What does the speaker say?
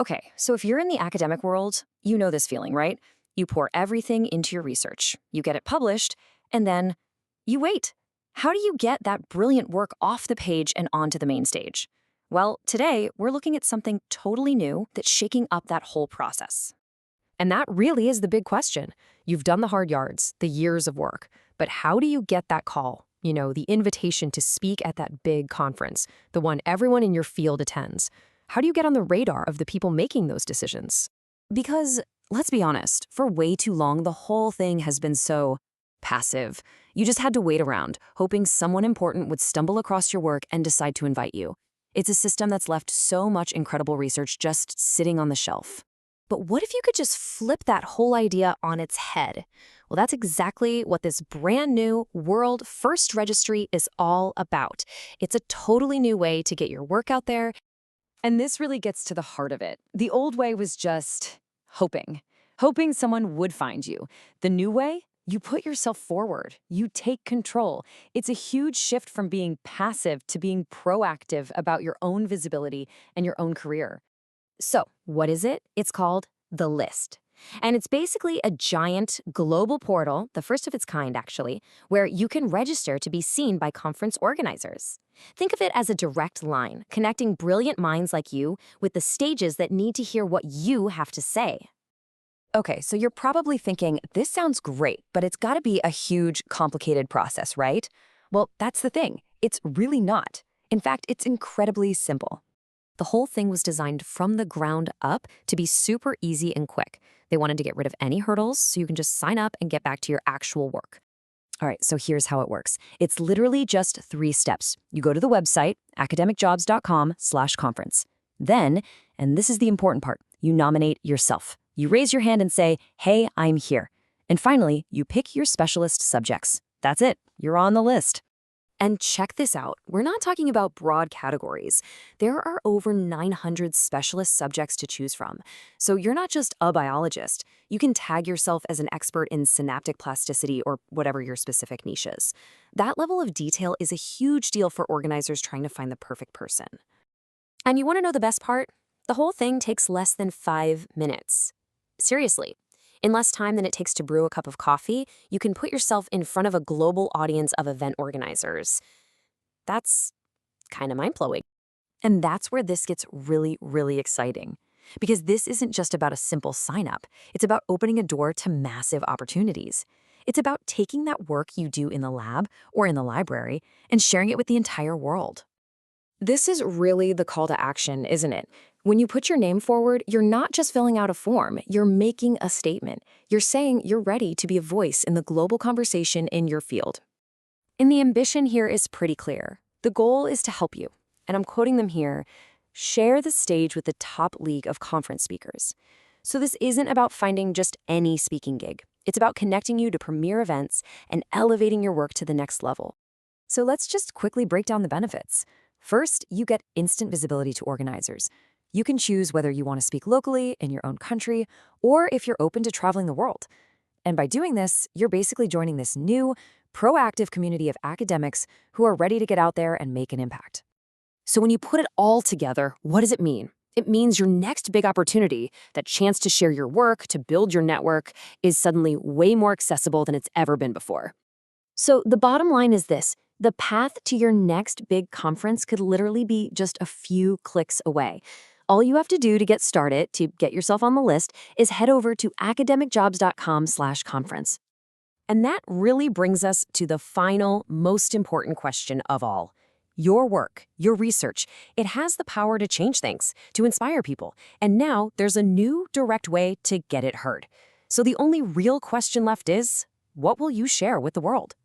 Okay, so if you're in the academic world, you know this feeling, right? You pour everything into your research, you get it published, and then you wait. How do you get that brilliant work off the page and onto the main stage? Well, today we're looking at something totally new that's shaking up that whole process. And that really is the big question. You've done the hard yards, the years of work, but how do you get that call? The invitation to speak at that big conference, the one everyone in your field attends. How do you get on the radar of the people making those decisions? Because, let's be honest, for way too long, the whole thing has been so passive. You just had to wait around, hoping someone important would stumble across your work and decide to invite you. It's a system that's left so much incredible research just sitting on the shelf. But what if you could just flip that whole idea on its head? Well, that's exactly what this brand new world-first registry is all about. It's a totally new way to get your work out there. And this really gets to the heart of it. The old way was just hoping someone would find you. The new way? You put yourself forward. You take control. It's a huge shift from being passive to being proactive about your own visibility and your own career. So, what is it? It's called The List. And it's basically a giant global portal, the first of its kind actually, where you can register to be seen by conference organizers. Think of it as a direct line, connecting brilliant minds like you with the stages that need to hear what you have to say. Okay, so you're probably thinking, this sounds great, but it's got to be a huge, complicated process, right? Well, that's the thing. It's really not. In fact, it's incredibly simple. The whole thing was designed from the ground up to be super easy and quick. They wanted to get rid of any hurdles so you can just sign up and get back to your actual work. All right, so here's how it works. It's literally just 3 steps. You go to the website, academicjobs.com/conference. Then, and this is the important part, you nominate yourself. You raise your hand and say, hey, I'm here. And finally, you pick your specialist subjects. That's it. You're on the list. And check this out. We're not talking about broad categories. There are over 900 specialist subjects to choose from. So you're not just a biologist. You can tag yourself as an expert in synaptic plasticity or whatever your specific niche is. That level of detail is a huge deal for organizers trying to find the perfect person. And you want to know the best part? The whole thing takes less than 5 minutes. Seriously. In less time than it takes to brew a cup of coffee, you can put yourself in front of a global audience of event organizers. That's kind of mind-blowing. And that's where this gets really, really exciting. Because this isn't just about a simple sign-up. It's about opening a door to massive opportunities. It's about taking that work you do in the lab or in the library and sharing it with the entire world. This is really the call to action, isn't it? When you put your name forward, you're not just filling out a form, you're making a statement. You're saying you're ready to be a voice in the global conversation in your field. And the ambition here is pretty clear. The goal is to help you, and I'm quoting them here, share the stage with the top league of conference speakers. So this isn't about finding just any speaking gig. It's about connecting you to premier events and elevating your work to the next level. So let's just quickly break down the benefits. First, you get instant visibility to organizers. You can choose whether you want to speak locally in your own country or if you're open to traveling the world. And by doing this, you're basically joining this new, proactive community of academics who are ready to get out there and make an impact. So when you put it all together, what does it mean? It means your next big opportunity, that chance to share your work, to build your network, is suddenly way more accessible than it's ever been before. So the bottom line is this. The path to your next big conference could literally be just a few clicks away. All you have to do to get started, to get yourself on the list, is head over to academicjobs.com/conference. And that really brings us to the final, most important question of all. Your work, your research, it has the power to change things, to inspire people. And now there's a new, direct way to get it heard. So the only real question left is, what will you share with the world?